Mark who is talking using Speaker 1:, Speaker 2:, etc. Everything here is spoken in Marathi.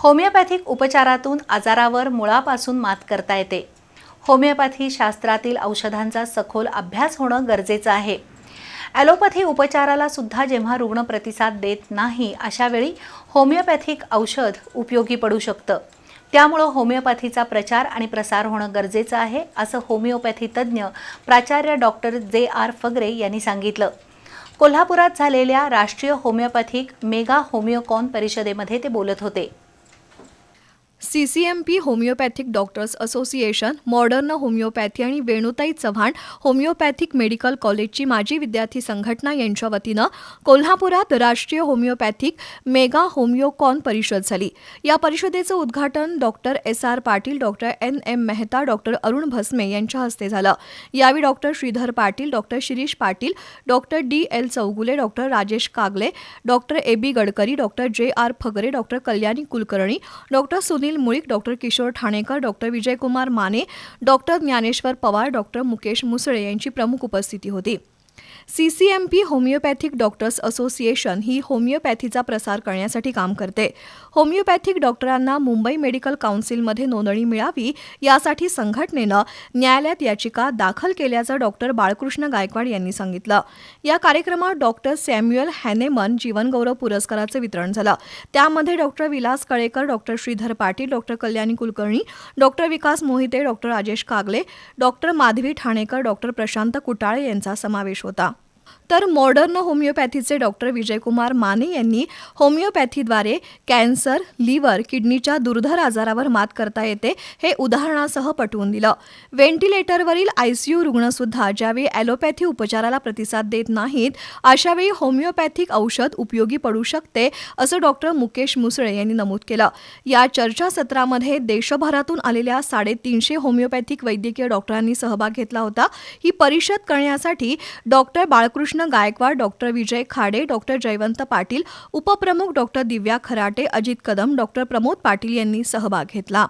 Speaker 1: होमिओपॅथिक उपचारातून आजारावर मुळापासून मात करता येते. होमिओपॅथी शास्त्रातील औषधांचा सखोल अभ्यास होणं गरजेचं आहे. ॲलोपॅथी उपचाराला सुद्धा जेव्हा रुग्ण प्रतिसाद देत नाही अशा वेळी होमिओपॅथिक औषध उपयोगी पडू शकतं. त्यामुळे होमिओपॅथीचा प्रचार आणि प्रसार होणं गरजेचं आहे, असं होमिओपॅथी तज्ज्ञ प्राचार्य डॉक्टर जे.आर. फगरे यांनी सांगितलं. कोल्हापुरात झालेल्या राष्ट्रीय होमिओपॅथिक मेगा होमिओकॉन परिषदेमध्ये ते बोलत होते.
Speaker 2: CCMP homeopathic doctors association, modern homeopathy आणि वेणुताई चव्हाण होमिओपॅथिक मेडिकल कॉलेजची माजी विद्यार्थी संघटना यांच्या वतीनं कोल्हापुरात राष्ट्रीय होमिओपॅथिक मेगा होमिओकॉन परिषद झाली. या परिषदेचं उद्घाटन doctor S.R. Patil, doctor N.M. Mehta, doctor Arun Bhasme यांच्या हस्ते झालं. यावेळी doctor Shridhar Patil, doctor Shirish Patil, doctor D.L. Chougule, doctor Rajesh Kagle, doctor A.B. Gadkari, doctor J.R. Phagare, doctor Kalyani Kulkarni, doctor Sunil Mulik, doctor Kishor Thanekar, doctor Vijaykumar Mane, doctor Dnyaneshwar Pawar, doctor Mukesh Musale यांची प्रमुख उपस्थिती होती. CCMP होमिओपॅथिक डॉक्टर्स असोसिएशन ही होमिओपॅथीचा प्रसार करण्यासाठी काम करते. होमिओपॅथिक डॉक्टरांना मुंबई मेडिकल काउन्सिलमध्ये नोंदणी मिळावी यासाठी संघटनेनं न्यायालयात याचिका दाखल केल्याचं डॉक्टर बाळकृष्ण गायकवाड यांनी सांगितलं. या कार्यक्रमात डॉक्टर सॅम्युएल हॅनेमन जीवनगौरव पुरस्काराचं वितरण झालं. त्यामध्ये doctor Vilas Kalekar, doctor Shridhar Patil, doctor Kalyani Kulkarni, doctor Vikas Mohite, doctor Rajesh Kagle, doctor Madhavi Thanekar, doctor Prashant Kutale यांचा समावेश होता. तर मॉडर्न होमिओपॅथीचे डॉक्टर विजयकुमार माने यांनी होमिओपॅथीद्वारे कॅन्सर, लिव्हर, किडनीच्या दुर्धर आजारावर मात करता येते हे उदाहरणासह पटवून दिलं. व्हेंटिलेटरवरील ICU रुग्णसुद्धा ज्यावेळी ॲलोपॅथी उपचाराला प्रतिसाद देत नाहीत अशावेळी होमिओपॅथिक औषध उपयोगी पडू शकते, असं डॉक्टर मुकेश मुसळे यांनी नमूद केलं. या चर्चासत्रामध्ये देशभरातून आलेल्या 350 होमिओपॅथिक वैद्यकीय डॉक्टरांनी सहभाग घेतला होता. ही परिषद करण्यासाठी डॉक्टर बाळकृष्ण गायकवाड, डॉक्टर विजय खाडे, डॉक्टर जयवंत पाटील, उपप्रमुख डॉक्टर दिव्या खराटे, अजित कदम, डॉक्टर प्रमोद पाटील यांनी सहभाग घेतला.